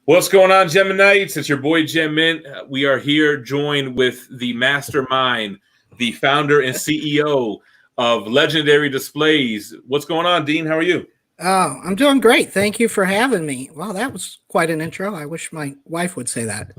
What's going on, Geminites? It's your boy Gem Mint. We are here joined with the mastermind, the founder and CEO of Legendary Displays. What's going on, Dean? How are you? Oh, I'm doing great. Thank you for having me. Wow, that was quite an intro. I wish my wife would say that.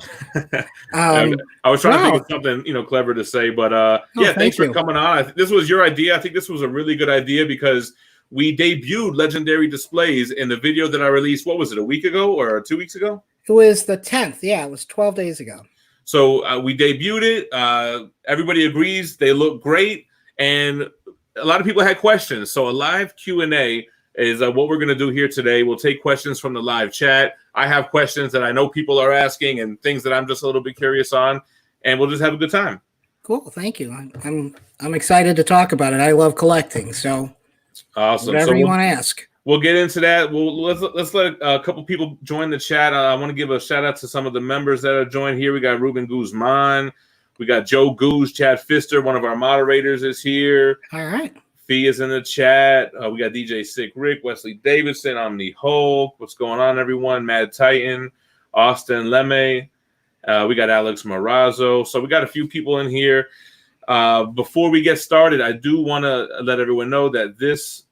I was trying to think of something, clever to say, but yeah, thanks for coming on. This was your idea. I think this was a really good idea because we debuted Legendary Displays in the video that I released. What was it, a week ago or 2 weeks ago? It was the 10th. Yeah, it was 12 days ago. So we debuted it. Everybody agrees they look great, and a lot of people had questions. So a live Q&A is what we're going to do here today. We'll take questions from the live chat. I have questions that I know people are asking and things that I'm just a little bit curious on, and we'll just have a good time. Cool, thank you. I'm excited to talk about it. I love collecting, so awesome. Whatever you want to ask. We'll get into that. Let's let a couple people join the chat. I want to give a shout out to some of the members that are joined here. We got Ruben Guzman. We got Joe Goose, Chad Pfister, one of our moderators is here. All right. Fee is in the chat. We got DJ Sick Rick, Wesley Davidson, Omni Hulk. What's going on, everyone? Mad Titan, Austin Lemme. We got Alex Marazzo. So we got a few people in here. Before we get started, I do want to let everyone know that this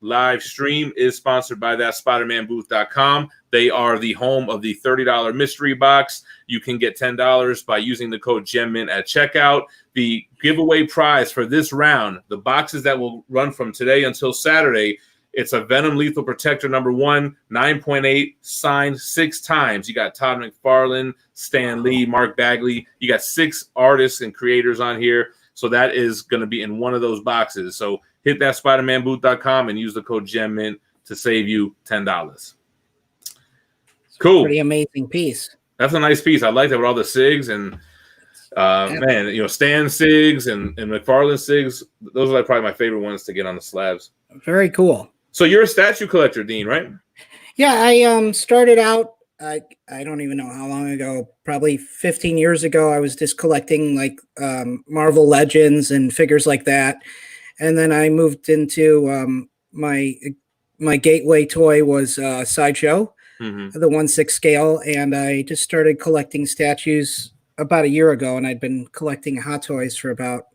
live stream is sponsored by thatspidermanbooth.com. They are the home of the $30 mystery box. You can get $10 by using the code GEMMINT at checkout. The giveaway prize for this round, the boxes that will run from today until Saturday, it's a Venom Lethal Protector number 1, 9.8, signed 6 times. You got Todd McFarlane, Stan Lee, Mark Bagley. You got 6 artists and creators on here. So that is going to be in one of those boxes. So hit that SpidermanBooth.com and use the code GEMMINT to save you $10. Cool. Pretty amazing piece. That's a nice piece. I like that with all the SIGs and man, Stan SIGs and McFarlane SIGs. Those are like probably my favorite ones to get on the slabs. Very cool. So you're a statue collector, Dean, right? Yeah, I started out, I don't even know how long ago, probably 15 years ago. I was just collecting like Marvel Legends and figures like that. And then I moved into my gateway toy was Sideshow, the 1/6 scale. And I just started collecting statues about a year ago. And I'd been collecting Hot Toys for about,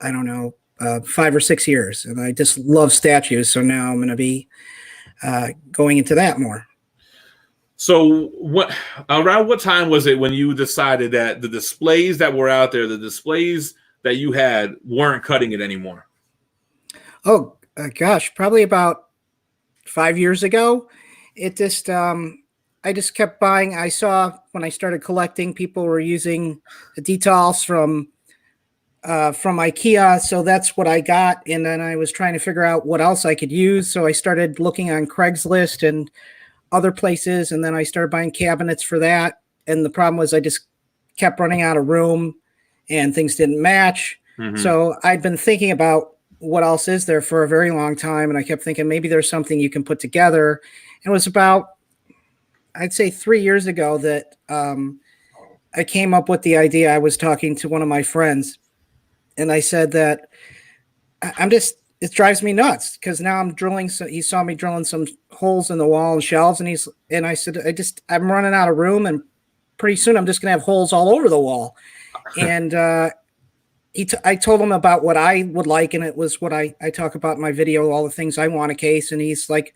5 or 6 years. And I just love statues. So now I'm going to be going into that more. So around what time was it when you decided that the displays that were out there, the displays that you had weren't cutting it anymore? Oh, gosh, probably about 5 years ago. It just, I just kept buying. I saw when I started collecting, people were using the details from IKEA. So that's what I got. And then I was trying to figure out what else I could use. So I started looking on Craigslist and other places. And then I started buying cabinets for that. And the problem was I just kept running out of room and things didn't match. Mm-hmm. So I'd been thinking about what else is there for a very long time. And I kept thinking maybe there's something you can put together. And it was about, I'd say 3 years ago that I came up with the idea. I was talking to one of my friends and I said that it drives me nuts because now I'm drilling. So he saw me drilling some holes in the wall and shelves. And I said, I'm running out of room and pretty soon I'm just going to have holes all over the wall. And I told him about what I would like. And it was what I talk about in my video, all the things I want a case. And he's like,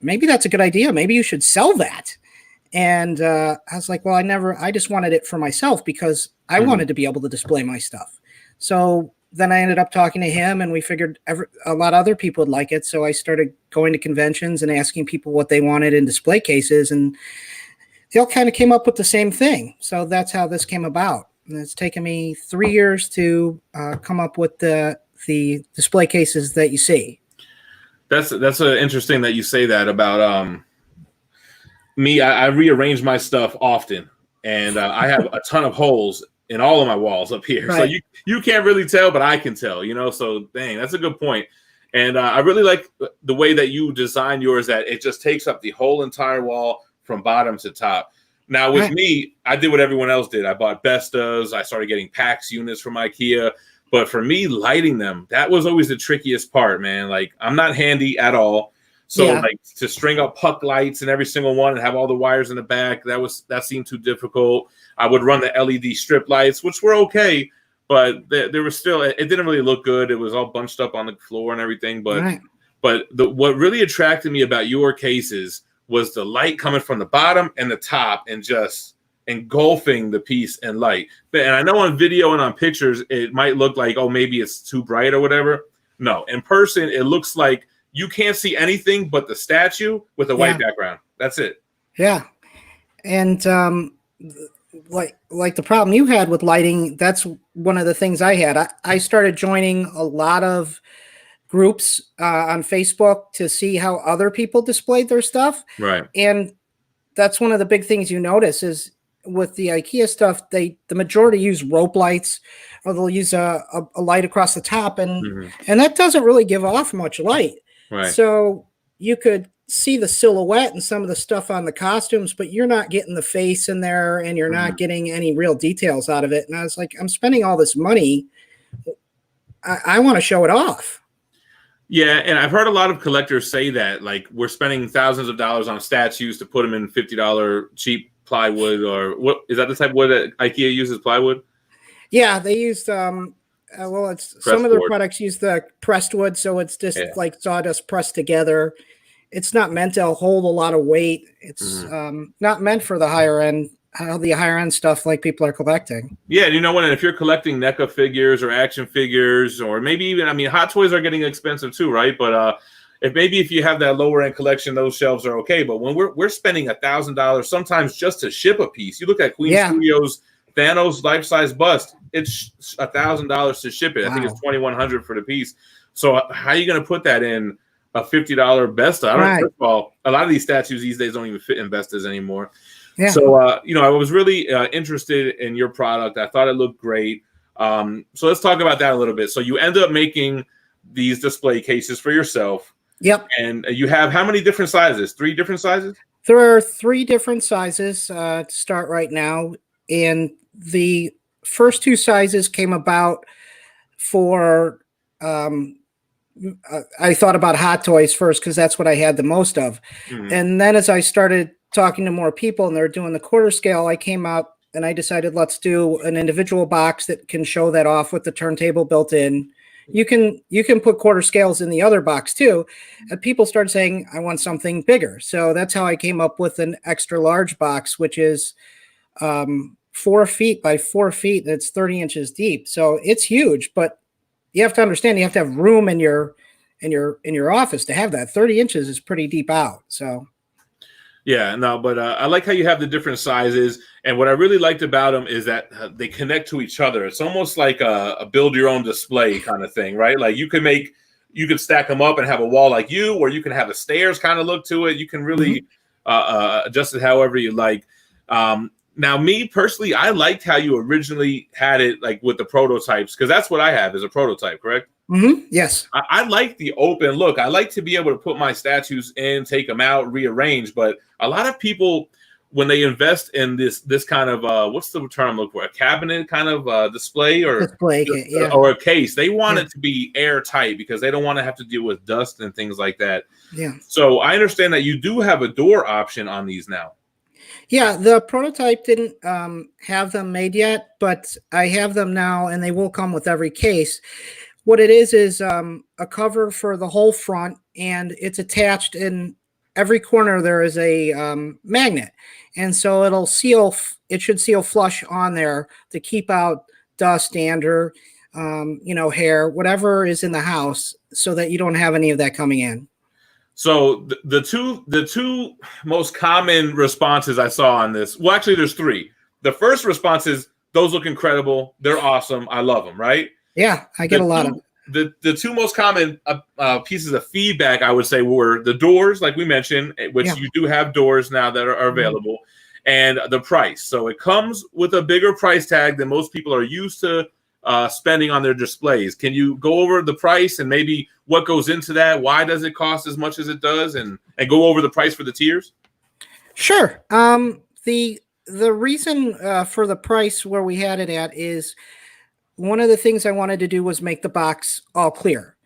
maybe that's a good idea. Maybe you should sell that. And I was like, well, I just wanted it for myself because I wanted to be able to display my stuff. So then I ended up talking to him and we figured a lot of other people would like it. So I started going to conventions and asking people what they wanted in display cases. And they all kind of came up with the same thing. So that's how this came about. And it's taken me 3 years to come up with the display cases that you see. That's interesting that you say that about me. I rearrange my stuff often, and I have a ton of holes in all of my walls up here. Right. So you can't really tell, but I can tell, So dang, that's a good point. And I really like the way that you design yours. That it just takes up the whole entire wall from bottom to top. Now with me, I did what everyone else did. I bought Bestas. I started getting PAX units from IKEA. But for me, lighting them, that was always the trickiest part, man. Like, I'm not handy at all. So like to string up puck lights in every single one and have all the wires in the back, that seemed too difficult. I would run the LED strip lights, which were okay, but there was still, it didn't really look good. It was all bunched up on the floor and everything. But what really attracted me about your cases was the light coming from the bottom and the top and just engulfing the piece in light. And I know on video and on pictures, it might look like, oh, maybe it's too bright or whatever. No, in person, it looks like you can't see anything but the statue with a white background. That's it. Yeah. And like the problem you had with lighting, that's one of the things I had. I started joining a lot of groups on Facebook to see how other people displayed their stuff. Right. And that's one of the big things you notice is with the IKEA stuff, the majority use rope lights, or they'll use a light across the top, and that doesn't really give off much light. Right. So you could see the silhouette and some of the stuff on the costumes, but you're not getting the face in there, and you're not getting any real details out of it. And I was like, I'm spending all this money. I want to show it off. Yeah, and I've heard a lot of collectors say that, like, we're spending thousands of dollars on statues to put them in $50 cheap plywood, or what is that the type of wood that IKEA uses, plywood? Yeah, they used it's some of their products use the pressed wood, so it's just like sawdust pressed together. It's not meant to hold a lot of weight. It's not meant for the higher end stuff like people are collecting. Yeah, you know what? And if you're collecting NECA figures or action figures, or maybe even, I mean, Hot Toys are getting expensive too, right? But if you have that lower end collection, those shelves are okay. But when we're spending $1,000 sometimes just to ship a piece, you look at Queen Studios Thanos life-size bust, it's $1,000 to ship it. I think it's $2,100 for the piece. So how are you going to put that in a $50 Vesta? First of all, a lot of these statues these days don't even fit in Vestas anymore. Yeah. So, I was really interested in your product. I thought it looked great. So let's talk about that a little bit. So you end up making these display cases for yourself. Yep. And you have how many different sizes? 3 different sizes? There are 3 different sizes to start right now. And the first 2 sizes came about for, I thought about Hot Toys first because that's what I had the most of. And then as I started talking to more people and they're doing the quarter scale, I came out and I decided let's do an individual box that can show that off with the turntable built in. You can put quarter scales in the other box too. And people started saying, I want something bigger. So that's how I came up with an extra large box, which is 4 feet by 4 feet. And it's 30 inches deep. So it's huge, but you have to understand, you have to have room in your office to have that. 30 inches is pretty deep out. So. Yeah, no, but I like how you have the different sizes. And what I really liked about them is that they connect to each other. It's almost like a build your own display kind of thing, right? Like you could stack them up and have a wall like you, or you can have a stairs kind of look to it. You can really adjust it however you like. Now, me personally, I liked how you originally had it, like with the prototypes, because that's what I have is a prototype, correct? Yes. I like the open look. I like to be able to put my statues in, take them out, rearrange. But a lot of people, when they invest in this kind of what's the term I'm looking for? A cabinet kind of display or a case, they want it to be airtight because they don't want to have to deal with dust and things like that. Yeah. So I understand that you do have a door option on these now. Yeah, the prototype didn't have them made yet, but I have them now, and they will come with every case. What it is a cover for the whole front, and it's attached in every corner. There is a magnet, and so it'll seal. It should seal flush on there to keep out dust, dander, hair, whatever is in the house, so that you don't have any of that coming in. So the two most common responses I saw on this, well, actually, there's 3. The first response is, those look incredible. They're awesome. I love them, right? Yeah, I get a lot of the 2 most common pieces of feedback, I would say, were the doors, like we mentioned, which you do have doors now that are available, and the price. So it comes with a bigger price tag than most people are used to spending on their displays. Can you go over the price and maybe what goes into that? Why does it cost as much as it does, and go over the price for the tiers? Sure. The reason for the price where we had it at is one of the things I wanted to do was make the box all clear.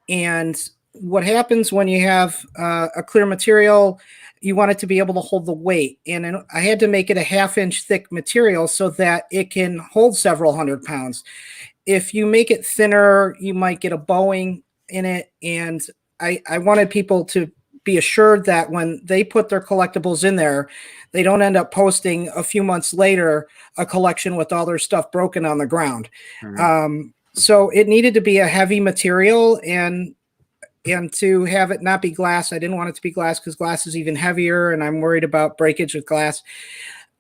And what happens when you have a clear material, you want it to be able to hold the weight. And I had to make it a 1/2 inch thick material so that it can hold several hundred pounds. If you make it thinner, you might get a bowing in it. And I wanted people to be assured that when they put their collectibles in there, they don't end up posting a few months later a collection with all their stuff broken on the ground. So it needed to be a heavy material, and to have it not be glass. I didn't want it to be glass because glass is even heavier, and I'm worried about breakage with glass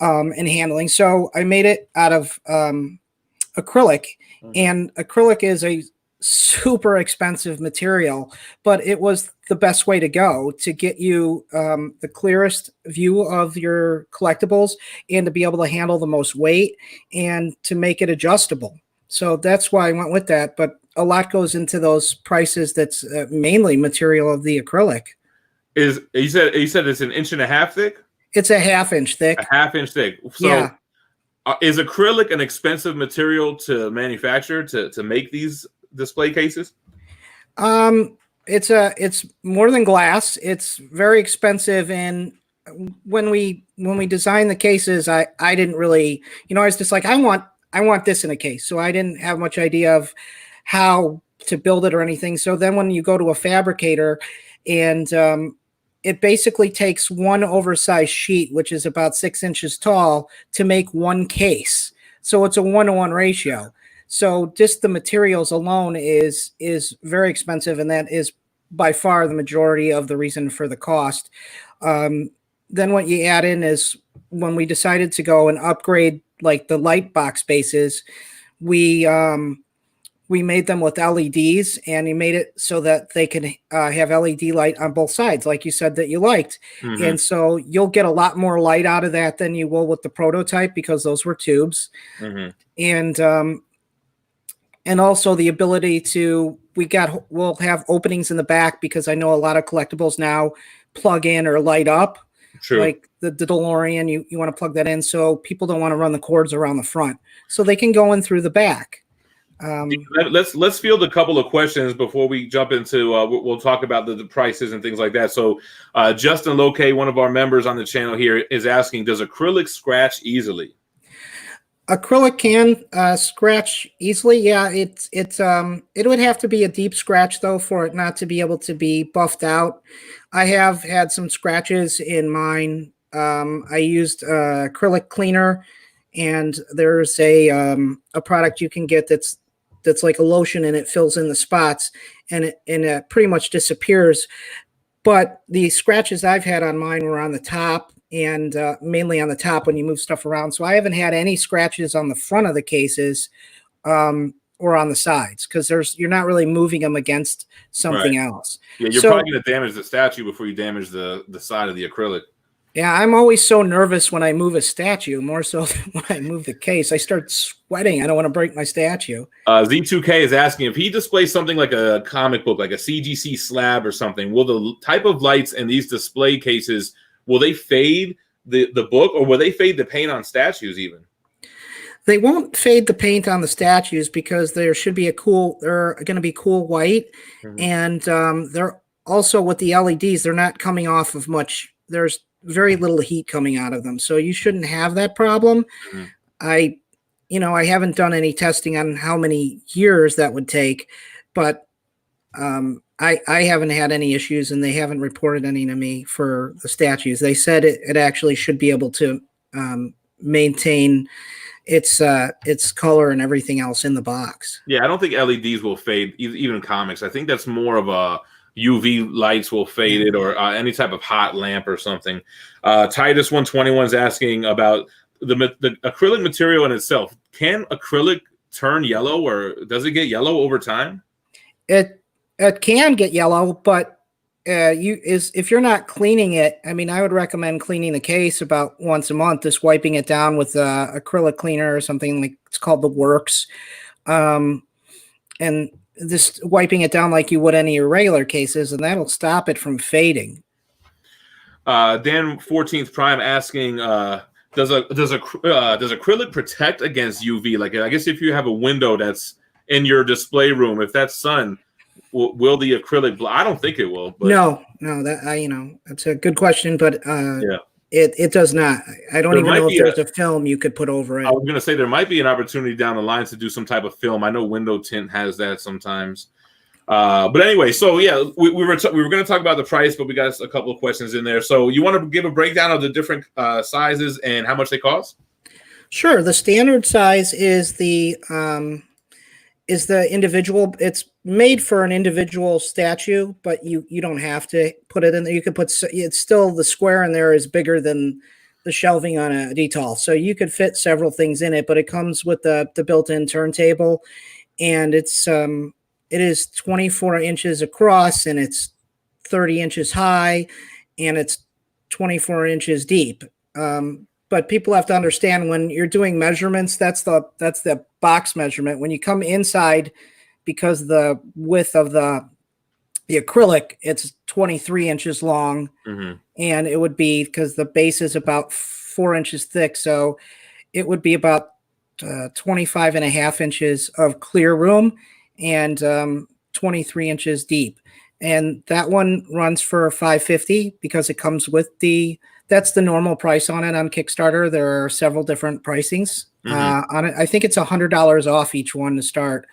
and handling. So I made it out of acrylic, and acrylic is a super expensive material, but it was the best way to go to get you the clearest view of your collectibles and to be able to handle the most weight and to make it adjustable. So that's why I went with that. But a lot goes into those prices. That's mainly material of the acrylic. You said it's 1.5 inches thick? It's a 1/2 inch thick. A 1/2 inch thick. So yeah. Is acrylic an expensive material to manufacture to make these display cases? It's more than glass. It's very expensive. And when we designed the cases, I didn't really, I was just like, I want this in a case. So I didn't have much idea of how to build it or anything. So then when you go to a fabricator, and it basically takes one oversized sheet, which is about 6 inches tall, to make one case. So it's a 1-to-1 ratio. So just the materials alone is very expensive, and that is by far the majority of the reason for the cost. Then what you add in is, when we decided to go and upgrade like the light box bases, we made them with LEDs, and you made it so that they can have LED light on both sides, like you said that you liked. And so you'll get a lot more light out of that than you will with the prototype, because those were tubes. And also the ability to, we'll have openings in the back, because I know a lot of collectibles now plug in or light up. True. Like the DeLorean, you want to plug that in, so people don't want to run the cords around the front, so they can go in through the back. Let's field a couple of questions before we jump into we'll talk about the prices and things like that. So Justin Loke, one of our members on the channel here, is asking, does acrylic scratch easily? Acrylic can scratch easily. Yeah, it would have to be a deep scratch though for it not to be able to be buffed out. I have had some scratches in mine. I used acrylic cleaner, and there's a product you can get that's like a lotion, and it fills in the spots, and it pretty much disappears. But the scratches I've had on mine were on the top, and mainly on the top when you move stuff around. So I haven't had any scratches on the front of the cases or on the sides, because you're not really moving them against something else. Yeah, you're probably going to damage the statue before you damage the side of the acrylic. Yeah, I'm always so nervous when I move a statue, more so than when I move the case. I start sweating. I don't want to break my statue. Z2K is asking, if he displays something like a comic book, like a CGC slab or something, will the type of lights in these display cases, will they fade the book, or will they fade the paint on statues even? They won't fade the paint on the statues, because there should be they're going to be cool white. And they're also, with the LEDs, they're not coming off of much. There's very little heat coming out of them, so you shouldn't have that problem. I haven't done any testing on how many years that would take, but I haven't had any issues, and they haven't reported any to me for the statues. They said it actually should be able to maintain its color and everything else in the box. Yeah, I don't think LEDs will fade, even comics. I think that's more of a UV lights will fade it, or any type of hot lamp or something. Titus 121 is asking about the acrylic material in itself. Can acrylic turn yellow, or does it get yellow over time? It can get yellow, but if you're not cleaning it, I mean, I would recommend cleaning the case about once a month, just wiping it down with acrylic cleaner or something, like it's called the Works, and just wiping it down like you would any of your regular cases, and that'll stop it from fading. Dan 14th Prime asking, does acrylic protect against UV? Like, I guess if you have a window that's in your display room, if that's sun, will the acrylic I don't think it will. But no, that that's a good question, but yeah, it does not. I don't even know if there's a film you could put over it. I was going to say there might be an opportunity down the line to do some type of film. I know window tint has that sometimes. But anyway, so yeah, we were going to talk about the price, but we got a couple of questions in there. So you want to give a breakdown of the different sizes and how much they cost? Sure. The standard size is the individual. It's made for an individual statue, but you don't have to put it in there. You could put, it's still, the square in there is bigger than the shelving on a detail. So you could fit several things in it, but it comes with the built-in turntable, and it is 24 inches across, and it's 30 inches high, and it's 24 inches deep. But people have to understand, when you're doing measurements, that's the box measurement. When you come inside, because the width of the acrylic, it's 23 inches long, and it would be, because the base is about 4 inches thick, so it would be about 25 and a half inches of clear room and 23 inches deep. And that one runs for $550 because it comes with that's the normal price on it on Kickstarter. There are several different pricings on it. I think it's $100 off each one to start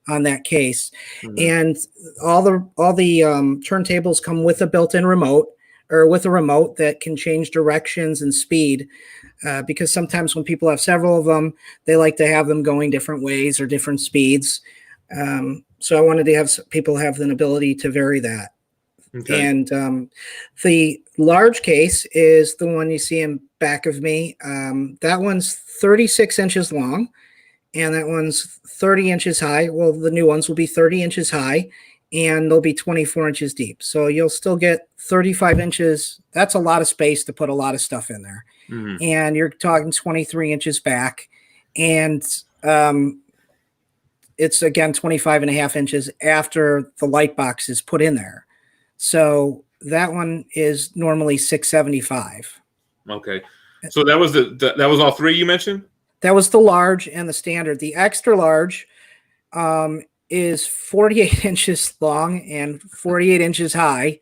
on that case. And all the turntables come with a built-in remote, or with a remote that can change directions and speed. Because sometimes when people have several of them, they like to have them going different ways or different speeds. So I wanted to have people have an ability to vary that. Okay. And the large case is the one you see in back of me. That one's 36 inches long, and that one's 30 inches high. Well, the new ones will be 30 inches high, and they'll be 24 inches deep. So you'll still get 35 inches. That's a lot of space to put a lot of stuff in there. And you're talking 23 inches back, and it's, again, 25 and a half inches after the light box is put in there. So that one is normally $675. Okay. So that was that was all three you mentioned? That was the large and the standard. The extra large is 48 inches long and 48 inches high,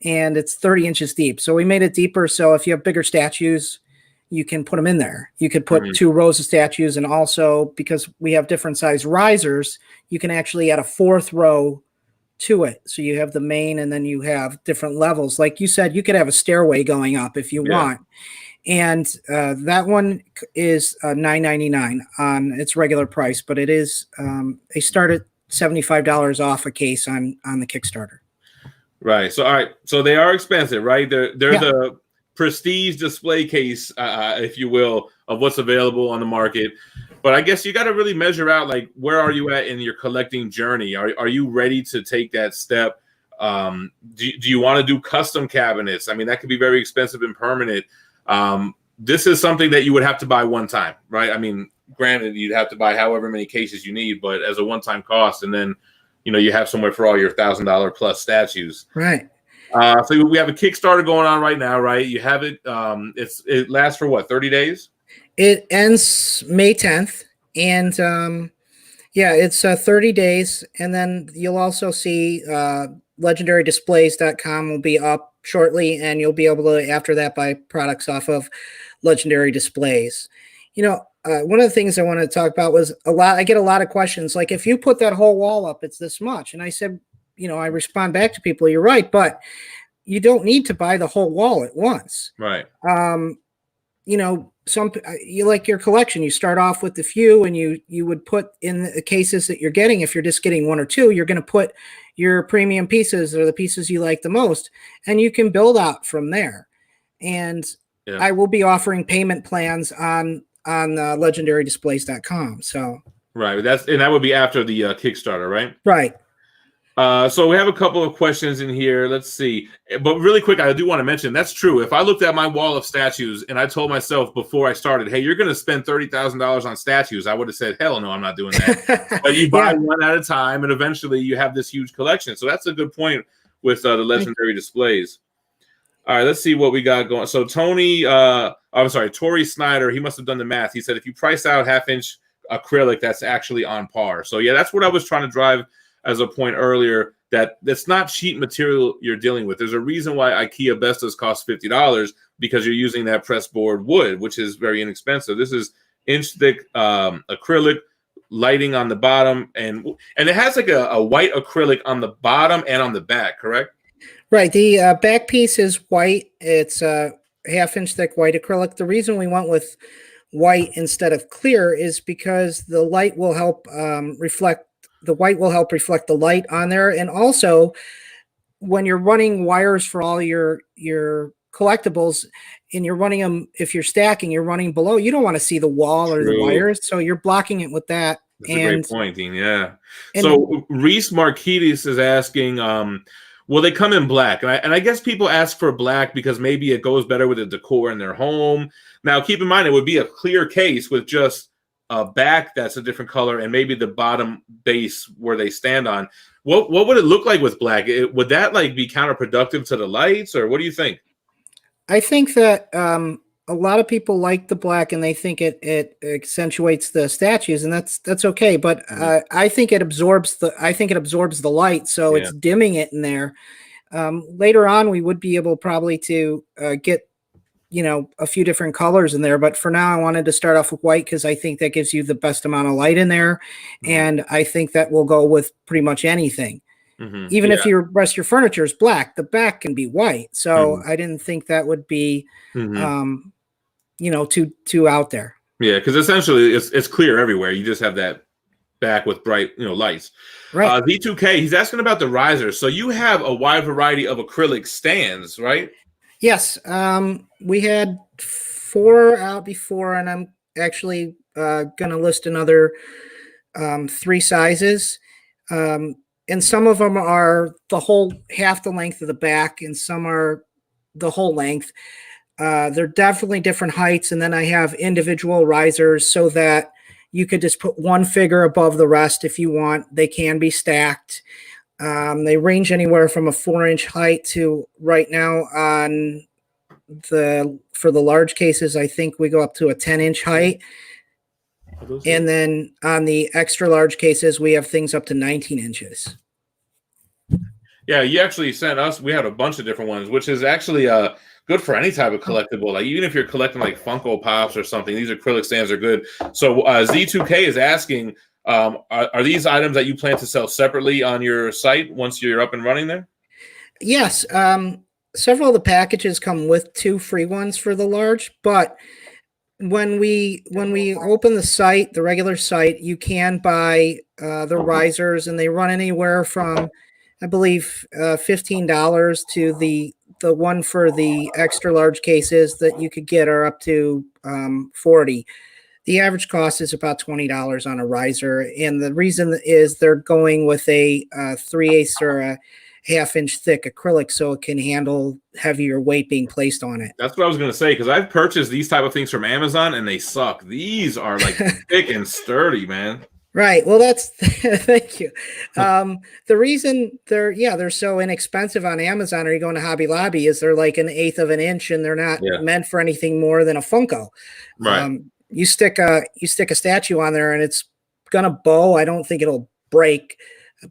and it's 30 inches deep. So we made it deeper, so if you have bigger statues, you can put them in there. You could put 2 rows of statues, and also, because we have different size risers, you can actually add a 4th row to it. So you have the main, and then you have different levels. Like you said, you could have a stairway going up if you want. And that one is $9.99 on its regular price, but it is they start at $75 off a case on the Kickstarter. Right. So all right. So they are expensive, right? They're the prestige display case, if you will, of what's available on the market. But I guess you got to really measure out, like, where are you at in your collecting journey? Are you ready to take that step? Do you want to do custom cabinets? I mean, that could be very expensive and permanent. This is something that you would have to buy one time, right? I mean, granted, you'd have to buy however many cases you need, but as a one-time cost, and then, you have somewhere for all your $1,000 plus statues. Right. So we have a Kickstarter going on right now, right? You have it. It lasts for what, 30 days? It ends May 10th, and it's 30 days. And then you'll also see legendarydisplays.com will be up shortly, and you'll be able to, after that, buy products off of Legendary Displays. One of the things I wanted to talk about was I get a lot of questions, like, if you put that whole wall up, it's this much. And I said, I respond back to people, you're right, but you don't need to buy the whole wall at once. Right. You like your collection, you start off with the few, and you would put in the cases that you're getting. If you're just getting 1 or 2, you're going to put your premium pieces, or the pieces you like the most, and you can build out from there. And I will be offering payment plans on legendarydisplays.com. So right, that would be after the Kickstarter, right? Right. So we have a couple of questions in here. Let's see. But really quick, I do want to mention, that's true. If I looked at my wall of statues and I told myself before I started, hey, you're going to spend $30,000 on statues, I would have said, hell no, I'm not doing that. But you buy one at a time, and eventually you have this huge collection. So that's a good point with the Legendary Displays. All right, let's see what we got going. So Tory Snyder, he must have done the math. He said if you price out 1/2 inch acrylic, that's actually on par. So yeah, that's what I was trying to drive as a point earlier. that's not cheap material you're dealing with. There's a reason why IKEA Bestas cost $50 because you're using that pressboard wood, which is very inexpensive. This is inch thick acrylic, lighting on the bottom, and it has like a white acrylic on the bottom and on the back, correct? Right. The back piece is white. It's a half-inch thick white acrylic. The reason we went with white instead of clear is because the light will help reflect. The white will help reflect the light on there, and also when you're running wires for all your collectibles, and you're running them, if you're stacking, you're running below. You don't want to see the wall or the wires, so you're blocking it with that. That's a great point, Dean. Yeah. So Reese Marquides is asking, will they come in black? And I guess people ask for black because maybe it goes better with the decor in their home. Now, keep in mind, it would be a clear case with just a back that's a different color and maybe the bottom base where they stand on. What would it look like with black? Would that like be counterproductive to the lights, or what do you think? I think that a lot of people like the black and they think it accentuates the statues, and that's okay. But I think it absorbs the light, so it's dimming it in there. Later on, we would be able probably to get a few different colors in there, but for now I wanted to start off with white because I think that gives you the best amount of light in there, and I think that will go with pretty much anything. Even if your rest of your furniture is black, the back can be white. So I didn't think that would be too out there. Yeah, because essentially it's clear everywhere. You just have that back with bright lights. Right. V2K, he's asking about the risers. So you have a wide variety of acrylic stands, right? Yes, we had 4 out before, and I'm actually going to list another 3 sizes. And some of them are the whole half the length of the back, and some are the whole length. They're definitely different heights, and then I have individual risers so that you could just put one figure above the rest if you want. They can be stacked. They range anywhere from a 4-inch height to right now for the large cases, I think we go up to a 10-inch height. And then on the extra large cases, we have things up to 19 inches. Yeah, you actually sent us, we had a bunch of different ones, which is actually good for any type of collectible. Like even if you're collecting like Funko Pops or something, these acrylic stands are good. So Z2K is asking, are these items that you plan to sell separately on your site once you're up and running there? Yes. Several of the packages come with 2 free ones for the large, but when we open the site, the regular site, you can buy the risers, and they run anywhere from, I believe, $15 to the one for the extra large cases that you could get are up to $40. The average cost is about $20 on a riser, and the reason is they're going with a 3/8 or a half-inch thick acrylic, so it can handle heavier weight being placed on it. That's what I was going to say, because I've purchased these type of things from Amazon, and they suck. These are like thick and sturdy, man. Right. Well, that's thank you. The reason they're so inexpensive on Amazon, or you go into Hobby Lobby, is they're like 1/8 of an inch, and they're not meant for anything more than a Funko. Right. You stick a statue on there, and it's gonna bow. I don't think it'll break,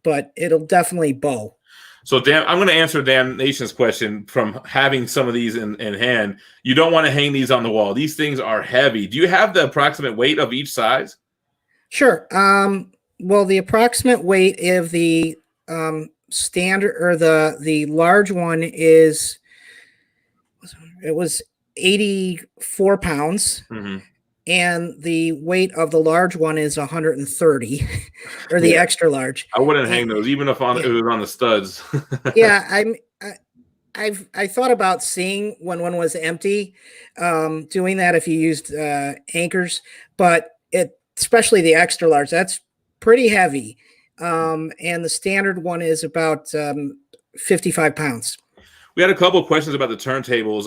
but it'll definitely bow. So, I'm going to answer Damnation's question from having some of these in hand. You don't want to hang these on the wall. These things are heavy. Do you have the approximate weight of each size? Sure. Well, the approximate weight of the standard or the large one was 84 pounds. And the weight of the large one is 130, or the extra large. I wouldn't hang those, even if it was on the studs. Yeah, I thought about seeing when one was empty, doing that if you used anchors, but especially the extra large, that's pretty heavy. And the standard one is about 55 pounds. We had a couple of questions about the turntables.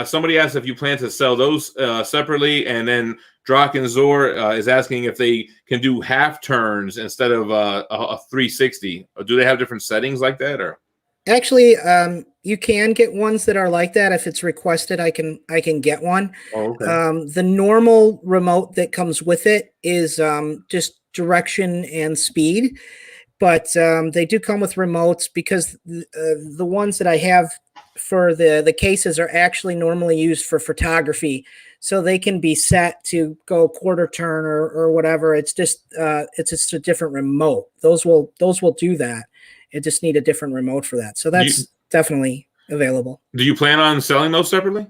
Somebody asked if you plan to sell those separately, and then Draken Zor is asking if they can do half turns instead of a 360. Or do they have different settings like that? Or actually, you can get ones that are like that if it's requested. I can get one. Oh, okay. The normal remote that comes with it is just direction and speed. but they do come with remotes because the ones that I have for the cases are actually normally used for photography, so they can be set to go quarter turn or whatever. It's just a different remote. Those will do that. It just need a different remote for that. So that's definitely available. Do you plan on selling those separately?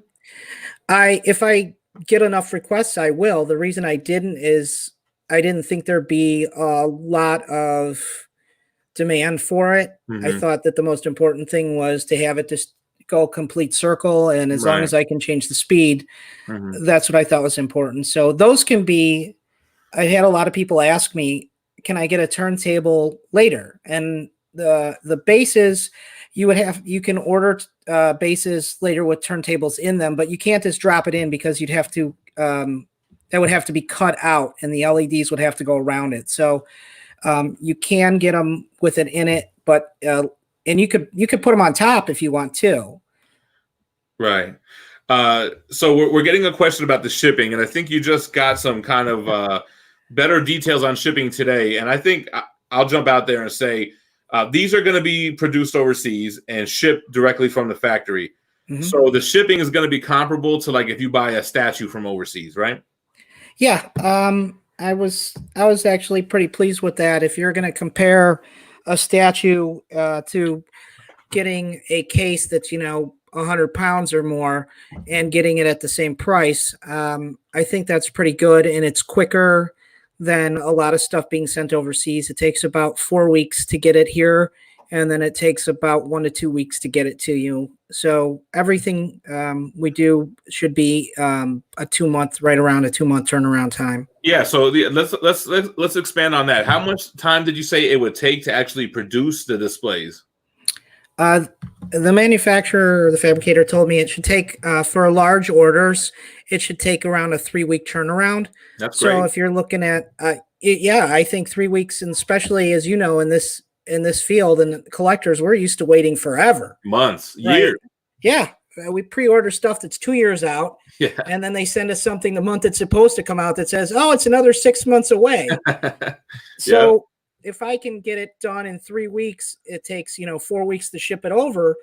If I get enough requests, I will. The reason I didn't is I didn't think there'd be a lot of demand for it. I thought that the most important thing was to have it just go complete circle, and as long as I can change the speed, that's what I thought was important. So those can be. I had a lot of people ask me, "Can I get a turntable later?" And the bases, you can order bases later with turntables in them, but you can't just drop it in because you'd have to that would have to be cut out, and the LEDs would have to go around it. So you can get them with it in it, but and you could put them on top if you want to. Right. So we're getting a question about the shipping, and I think you just got some kind of better details on shipping today. And I think I'll jump out there and say these are going to be produced overseas and shipped directly from the factory. So the shipping is going to be comparable to like if you buy a statue from overseas, right? Yeah. I was actually pretty pleased with that. If you're going to compare a statue to getting a case that's 100 pounds or more and getting it at the same price, I think that's pretty good, and it's quicker than a lot of stuff being sent overseas. It takes about 4 weeks to get it here, and then it takes about 1 to 2 weeks to get it to you. So everything we do should be right around a 2-month turnaround time. Yeah. So let's expand on that. How much time did you say it would take to actually produce the displays? The manufacturer or the fabricator told me it should take, for large orders, it should take around a 3-week turnaround. That's great. So if you're looking at, I think 3 weeks, and especially as you know, in this field and collectors, we're used to waiting forever. Months, right? Years. Yeah. We pre-order stuff that's 2 years out, and then they send us something the month it's supposed to come out that says, "Oh, it's another 6 months away." So if I can get it done in 3 weeks, it takes 4 weeks to ship it over,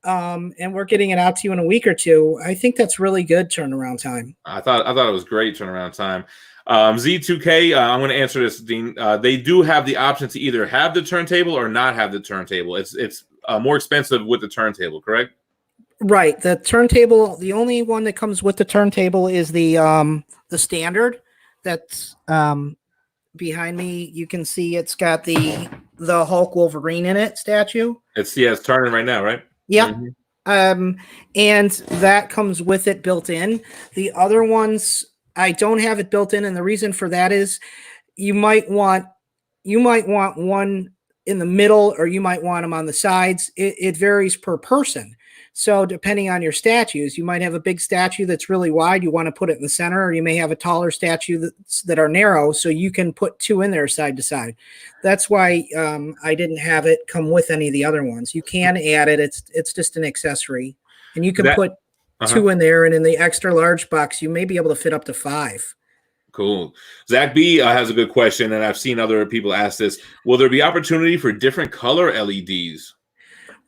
and we're getting it out to you in a week or two. I think that's really good turnaround time. I thought it was great turnaround time. Z2K, I'm going to answer this, Dean. They do have the option to either have the turntable or not have the turntable. It's more expensive with the turntable, correct? Right. The turntable, the only one that comes with the turntable is the standard. That's behind me. You can see it's got the Hulk Wolverine in it statue. It's turning right now, right? Yeah. And that comes with it built in. The other ones, I don't have it built in, and the reason for that is you might want one in the middle, or you might want them on the sides. It varies per person. So depending on your statues, you might have a big statue that's really wide. You want to put it in the center, or you may have a taller statue that are narrow, so you can put two in there side to side. That's why I didn't have it come with any of the other ones. You can add it. It's just an accessory, and you can put two in there, and in the extra large box, you may be able to fit up to 5. Cool. Zach B has a good question, and I've seen other people ask this. Will there be opportunity for different color LEDs?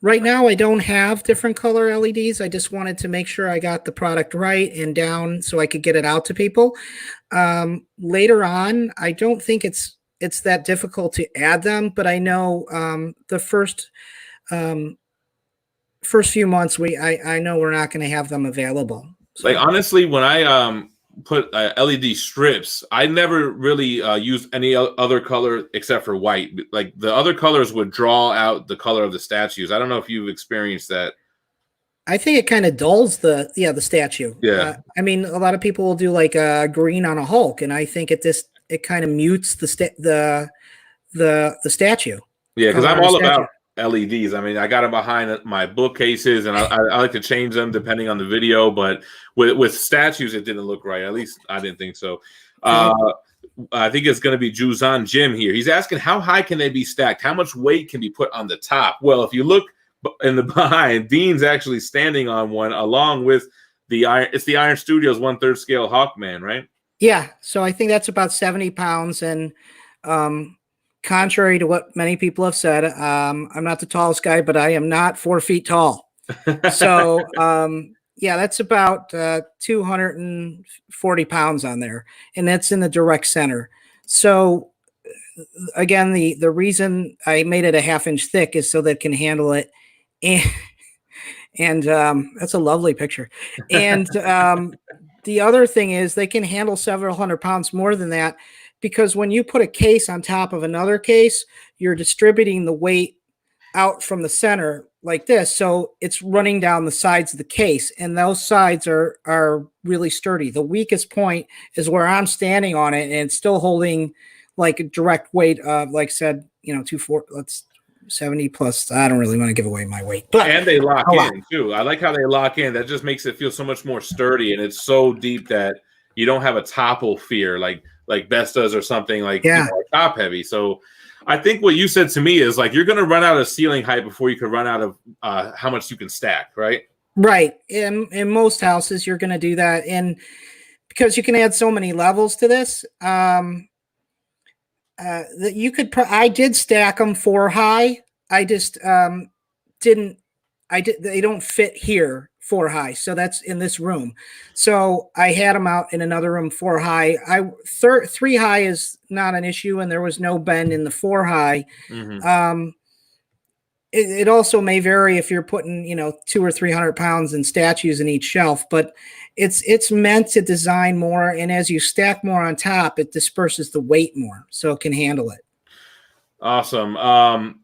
Right now, I don't have different color LEDs. I just wanted to make sure I got the product right and down so I could get it out to people. Later on, I don't think it's that difficult to add them, but I know the first few months I know we're not going to have them available. So. Like honestly, when I put LED strips, I never really used any other color except for white. Like the other colors would draw out the color of the statues. I don't know if you've experienced that. I think it kind of dulls the statue. Yeah. I mean, a lot of people will do like a green on a Hulk, and I think it kind of mutes the statue. Yeah, because I'm all about LEDs. I mean, I got them behind my bookcases, and I like to change them depending on the video. But with statues, it didn't look right. At least I didn't think so. I think it's going to be Juzan Jim here. He's asking, how high can they be stacked? How much weight can be put on the top? Well, if you look in the behind, Dean's actually standing on one along with the Iron. It's the Iron Studios 1/3 scale Hawkman, right? Yeah. So I think that's about 70 pounds, and contrary to what many people have said, I'm not the tallest guy, but I am not 4 feet tall. So, yeah, that's about 240 pounds on there, and that's in the direct center. So, again, the reason I made it a 1/2 inch thick is so that it can handle it, and that's a lovely picture. And the other thing is they can handle several hundred pounds more than that, because when you put a case on top of another case, you're distributing the weight out from the center like this, so it's running down the sides of the case, and those sides are really sturdy. The weakest point is where I'm standing on it, and it's still holding like a direct weight of, like I said, 270 plus. I don't really want to give away my weight, but and they lock in too. I like how they lock in. That just makes it feel so much more sturdy, and it's so deep that you don't have a topple fear like Best does or something like top heavy. So I think what you said to me is like you're going to run out of ceiling height before you can run out of how much you can stack, right? Right. In most houses, you're going to do that, and because you can add so many levels to this, that you could. I did stack them 4 high. I just didn't. They don't fit here 4 high, so that's in this room. So I had them out in another room 4 high. 3 high is not an issue, and there was no bend in the 4 high. Mm-hmm. It also may vary if you're putting 200 or 300 pounds in statues in each shelf, but it's meant to design more, and as you stack more on top, it disperses the weight more, so it can handle it. Awesome.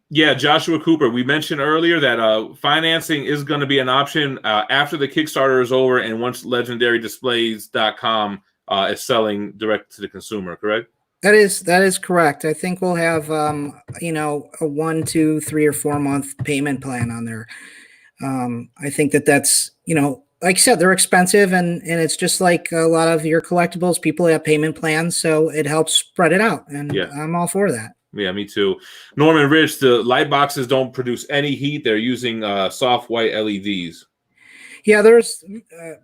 Yeah, Joshua Cooper, we mentioned earlier that financing is going to be an option after the Kickstarter is over and once legendarydisplays.com is selling direct to the consumer, correct? That is correct. I think we'll have a 1, 2, 3, or 4 month payment plan on there. I think that's like I said, they're expensive, and it's just like a lot of your collectibles. People have payment plans, so it helps spread it out, and I'm all for that. Yeah, me too. Norman Rich, the light boxes don't produce any heat. They're using soft white LEDs. Yeah, there's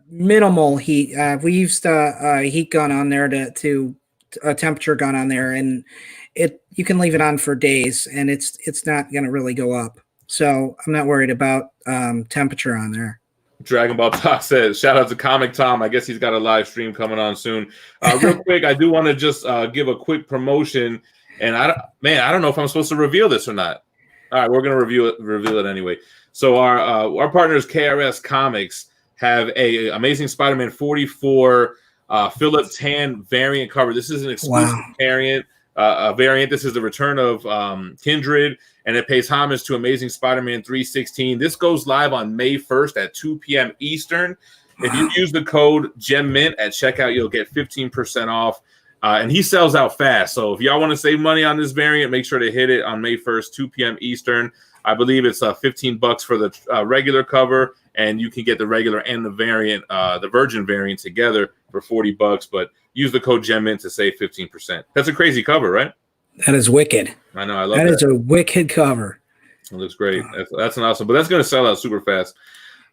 minimal heat. We used a heat gun on there to a temperature gun on there, and you can leave it on for days, and it's not going to really go up. So I'm not worried about temperature on there. Dragon Ball Talk says, shout out to Comic Tom. I guess he's got a live stream coming on soon. Real quick, I do want to just give a quick promotion. And I don't know if I'm supposed to reveal this or not. All right, we're going to reveal it anyway. So our partners, KRS Comics, have a Amazing Spider-Man 44 Philip Tan variant cover. This is an exclusive variant. This is the return of Kindred, and it pays homage to Amazing Spider-Man 316. This goes live on May 1st at 2 p.m. Eastern. If you use the code GemMint at checkout, you'll get 15% off. And he sells out fast. So if y'all want to save money on this variant, make sure to hit it on May 1st, 2 p.m. Eastern. I believe it's $15 for the regular cover, and you can get the regular and the variant, the Virgin variant together for $40. But use the code GemMint to save 15%. That's a crazy cover, right? That is wicked. I know. I love that. That is a wicked cover. It looks great. That's an awesome. But that's going to sell out super fast.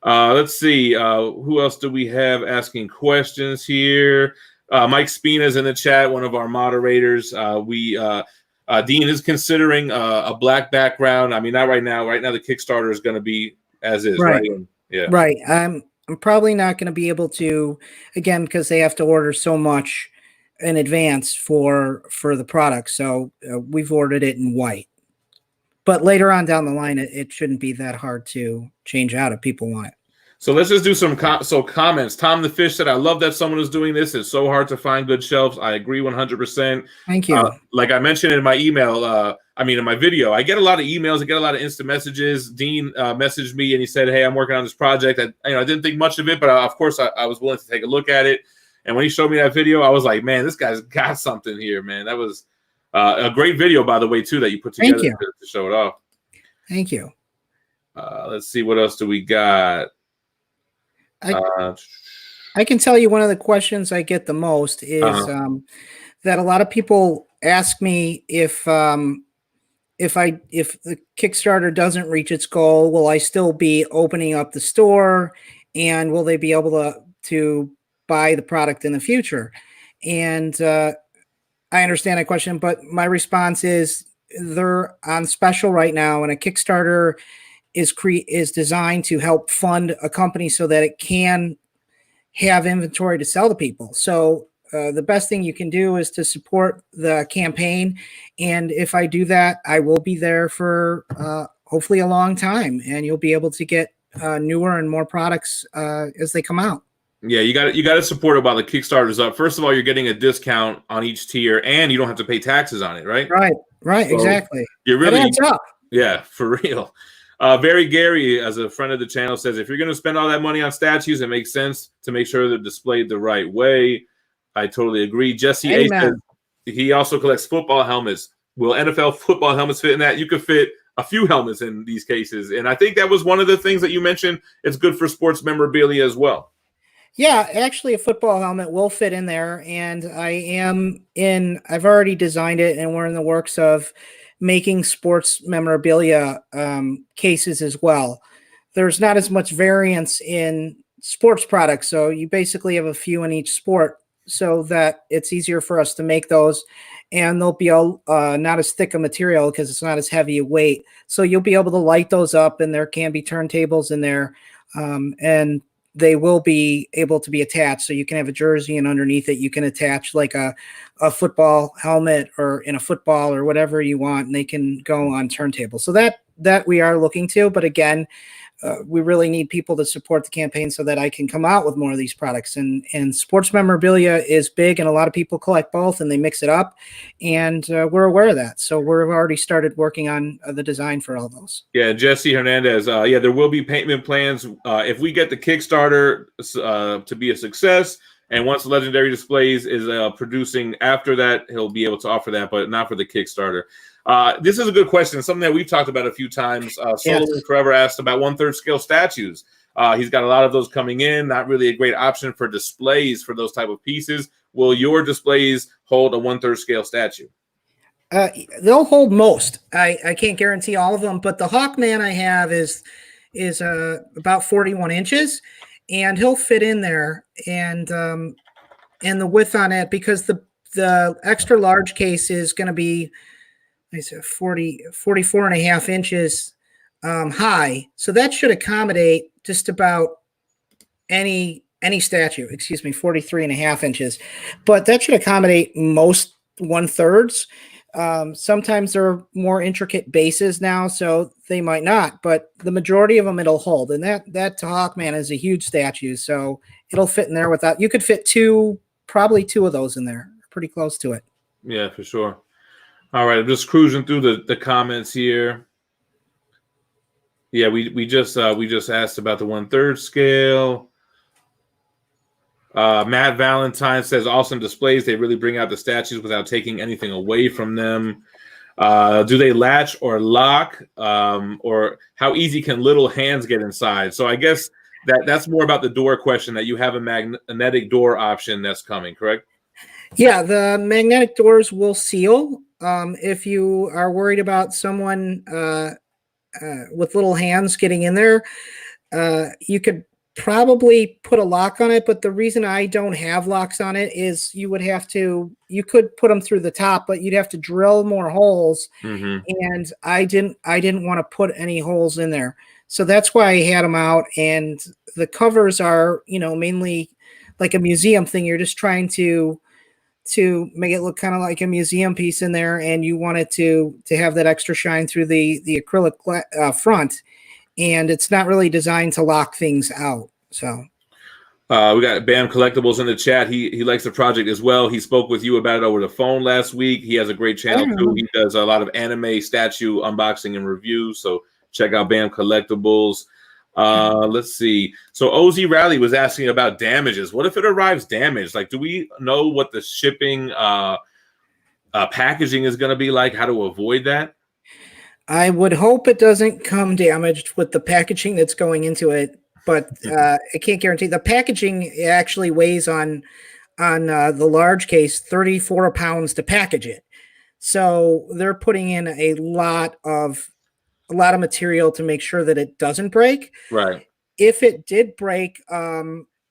Let's see. Who else do we have asking questions here? Mike Spina is in the chat, one of our moderators. Dean is considering a black background. I mean, not right now. Right now, the Kickstarter is going to be as is, right? Yeah. Right. I'm probably not going to be able to, again, because they have to order so much in advance for the product. So we've ordered it in white. But later on down the line, it shouldn't be that hard to change out if people want it. So let's just do some comments. Tom the Fish said, I love that someone is doing this. It's so hard to find good shelves. I agree 100%. Thank you. Like I mentioned in my email, in my video, I get a lot of emails. I get a lot of instant messages. Dean messaged me and he said, hey, I'm working on this project. I didn't think much of it, but of course I was willing to take a look at it. And when he showed me that video, I was like, man, this guy's got something here, man. That was a great video, by the way, too, that you put together to show it off. Thank you. Let's see. What else do we got? I can tell you one of the questions I get the most is that a lot of people ask me if the Kickstarter doesn't reach its goal, will I still be opening up the store, and will they be able to buy the product in the future? And I understand that question, but my response is they're on special right now, and a Kickstarter is designed to help fund a company so that it can have inventory to sell to people. So the best thing you can do is to support the campaign. And if I do that, I will be there for hopefully a long time, and you'll be able to get newer and more products as they come out. Yeah, you got to support it while the Kickstarter's up. First of all, you're getting a discount on each tier, and you don't have to pay taxes on it, right? Right, so exactly. You're really, it adds up. Yeah, for real. Very Gary, as a friend of the channel, says, if you're going to spend all that money on statues, it makes sense to make sure they're displayed the right way. I totally agree. Jesse A says he also collects football helmets. Will NFL football helmets fit in that? You could fit a few helmets in these cases. And I think that was one of the things that you mentioned. It's good for sports memorabilia as well. Yeah, actually a football helmet will fit in there. And I've already designed it, and we're in the works of making sports memorabilia cases as well. There's not as much variance in sports products, so you basically have a few in each sport, so that it's easier for us to make those, and they'll be not as thick a material because it's not as heavy a weight. So you'll be able to light those up, and there can be turntables in there, and they will be able to be attached. So you can have a jersey, and underneath it you can attach like a football helmet or in a football or whatever you want, and they can go on turntables. So that we are looking to, but again, we really need people to support the campaign so that I can come out with more of these products. And sports memorabilia is big, and a lot of people collect both, and they mix it up, and we're aware of that. So we've already started working on the design for all those. Yeah, Jesse Hernandez. There will be payment plans if we get the Kickstarter to be a success. And once Legendary Displays is producing after that, he'll be able to offer that, but not for the Kickstarter. This is a good question, something that we've talked about a few times. Solomon Forever asked about 1/3 scale statues. He's got a lot of those coming in, not really a great option for displays for those type of pieces. Will your displays hold a 1/3 scale statue? They'll hold most. I can't guarantee all of them, but the Hawkman I have is about 41 inches, and he'll fit in there. And the width on it, because the extra large case is going to be, I said 44 and a half inches high. So that should accommodate just about any statue, 43 and a half inches, but that should accommodate most 1/3. Sometimes they're more intricate bases now, so they might not, but the majority of them it'll hold. And that Hawkman is a huge statue, so it'll fit in there without, you could fit probably two of those in there, pretty close to it. Yeah, for sure. All right, I'm just cruising through the comments here. Yeah, we just asked about the 1/3 scale. Matt Valentine says, awesome displays. They really bring out the statues without taking anything away from them. Do they latch or lock? Or how easy can little hands get inside? So I guess that's more about the door question, that you have a magnetic door option that's coming, correct? Yeah, the magnetic doors will seal. If you are worried about someone with little hands getting in there, you could probably put a lock on it, but the reason I don't have locks on it is you could put them through the top, but you'd have to drill more holes. Mm-hmm. And I didn't want to put any holes in there. So that's why I had them out. And the covers are, mainly like a museum thing. You're just trying to make it look kind of like a museum piece in there, and you want it to have that extra shine through the acrylic front. And it's not really designed to lock things out. So we got Bam Collectibles in the chat. He likes the project as well. He spoke with you about it over the phone last week. He has a great channel too. He does a lot of anime statue unboxing and reviews. So check out Bam Collectibles. Let's see. So OZ Rally was asking about damages. What if it arrives damaged? Like, do we know what the shipping packaging is going to be like? How to avoid that? I would hope it doesn't come damaged with the packaging that's going into it, but I can't guarantee. The packaging actually weighs on the large case 34 pounds to package it. So they're putting in a lot of material to make sure that it doesn't break. Right. If it did break,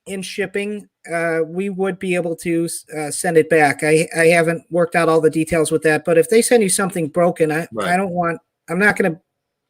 in shipping, we would be able to send it back. I haven't worked out all the details with that, but if they send you something broken, I'm not going to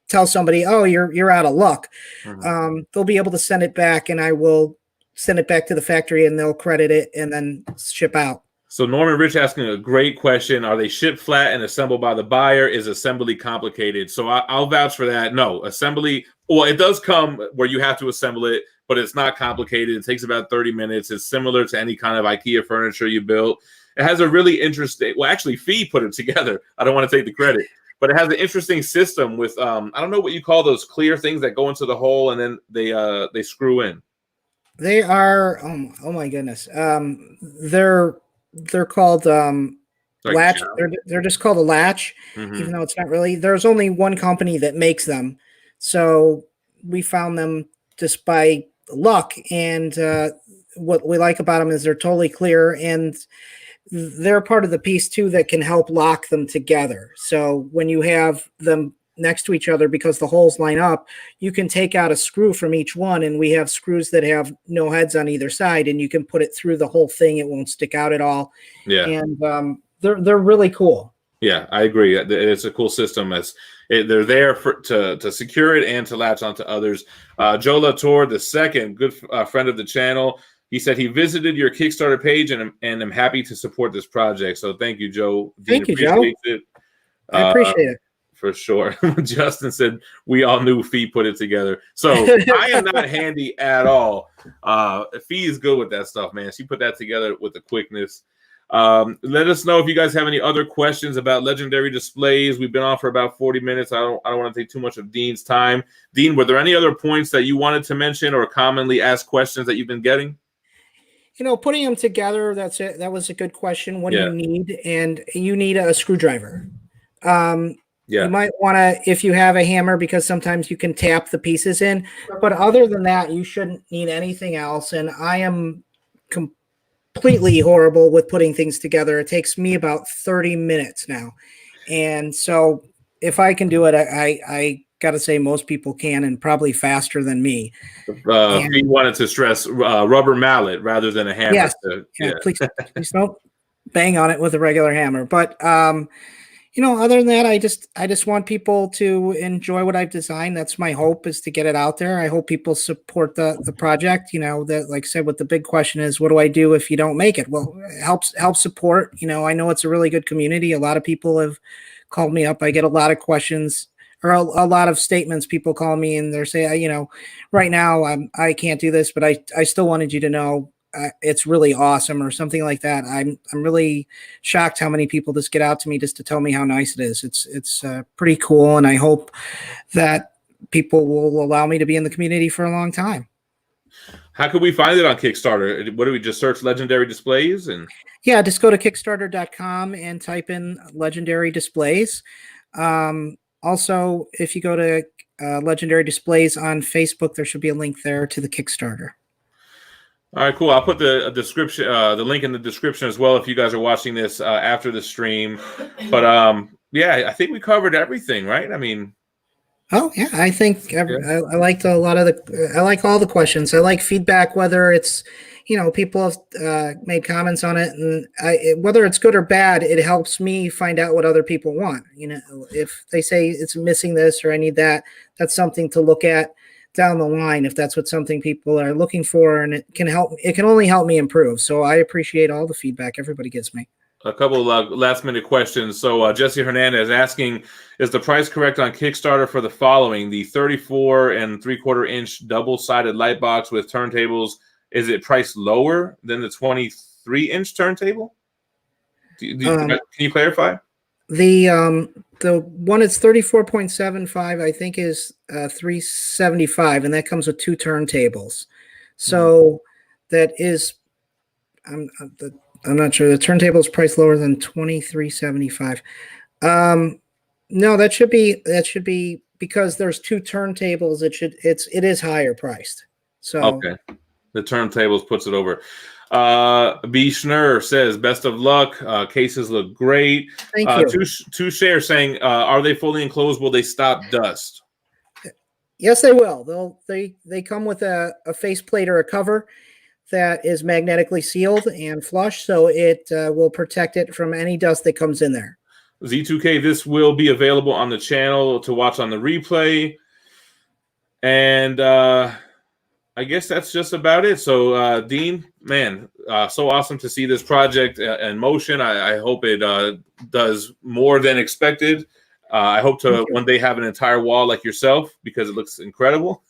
tell somebody, oh, you're out of luck. They'll be able to send it back, and I will send it back to the factory, and they'll credit it and then ship out. So Norman Rich asking a great question. Are they shipped flat and assembled by the buyer? Is assembly complicated? So I'll vouch for that. No, assembly, well, it does come where you have to assemble it, but it's not complicated. It takes about 30 minutes. It's similar to any kind of IKEA furniture you built. It has a really interesting, well, actually, Fee put it together. I don't want to take the credit, but it has an interesting system with, I don't know what you call those clear things that go into the hole and then they screw in. They are, oh my goodness. They're called Latch. They're just called a Latch, even though it's not really. There's only one company that makes them, so we found them just by luck. And what we like about them is they're totally clear, and they're part of the piece too that can help lock them together. So when you have them next to each other, because the holes line up, you can take out a screw from each one, and we have screws that have no heads on either side, and you can put it through the whole thing. It won't stick out at all. Yeah, and they're really cool. Yeah, I agree. It's a cool system. They're there to secure it and to latch onto others. Joe Latour II, good friend of the channel, he said he visited your Kickstarter page and I'm happy to support this project. So thank you, Joe. Thank you, Joe. I appreciate it. For sure. Justin said, we all knew Fee put it together. So I am not handy at all. Fee is good with that stuff, man. She put that together with the quickness. Let us know if you guys have any other questions about Legendary Displays. We've been on for about 40 minutes. I don't want to take too much of Dean's time. Dean, were there any other points that you wanted to mention or commonly asked questions that you've been getting? Putting them together, that's it. That was a good question. What do you need? And you need a screwdriver. You might want to, if you have a hammer, because sometimes you can tap the pieces in. But other than that, you shouldn't need anything else. And I am completely horrible with putting things together. It takes me about 30 minutes now. And so if I can do it, I got to say most people can, and probably faster than me. He wanted to stress rubber mallet rather than a hammer. Yes. Please don't bang on it with a regular hammer. But other than that, I just want people to enjoy what I've designed. That's my hope, is to get it out there. I hope people support the project. That, like I said, what the big question is, what do I do if you don't make it? Well, help support. I know it's a really good community. A lot of people have called me up. I get a lot of questions or a lot of statements. People call me and they're saying, right now I can't do this, but I still wanted you to know it's really awesome, or something like that. I'm really shocked how many people just get out to me just to tell me how nice it is. It's pretty cool, and I hope that people will allow me to be in the community for a long time. How could we find it on Kickstarter? What do we just search Legendary Displays? And just go to kickstarter.com and type in Legendary Displays. Also, if you go to Legendary Displays on Facebook, there should be a link there to the Kickstarter. All right, cool. I'll put the description, the link in the description as well if you guys are watching this after the stream. But I think we covered everything, right? I mean, I think I liked a lot of I like all the questions. I like feedback, whether it's people have made comments on it, and whether it's good or bad, it helps me find out what other people want. If they say it's missing this or I need that, that's something to look at down the line, if that's what something people are looking for, and it can only help me improve. So I appreciate all the feedback everybody gives me. A couple of last minute questions. So Jesse Hernandez asking, is the price correct on Kickstarter for the following: the 34 3/4 inch double-sided light box with turntables? Is it priced lower than the 23 inch turntable? Can you clarify? The one is 34.75, I think, is $375, and that comes with 2 turntables. So that is, I'm not sure. The turntable is priced lower than $23.75. No, that should be because there's 2 turntables. It is higher priced. So okay, the turntables puts it over. B. Schnur says, best of luck. Cases look great. Thank you. Two shares saying, are they fully enclosed? Will they stop dust? Yes, they will. They come with a faceplate or a cover. that is magnetically sealed and flush, so it will protect it from any dust that comes in there. Z2K, this will be available on the channel to watch on the replay. And I guess that's just about it. So, Dean, man, so awesome to see this project in motion. I hope it does more than expected. I hope to one day have an entire wall like yourself because it looks incredible.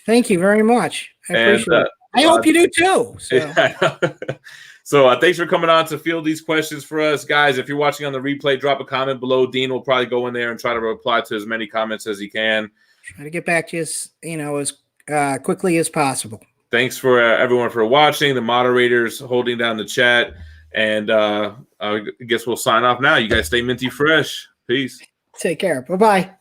Thank you very much. I appreciate it. I hope you do too. So. Yeah. So thanks for coming on to field these questions for us. Guys, if you're watching on the replay, drop a comment below. Dean will probably go in there and try to reply to as many comments as he can. Try to get back to you as quickly as possible. Thanks for everyone for watching, the moderators holding down the chat. And I guess we'll sign off now. You guys stay minty fresh. Peace. Take care. Bye-bye.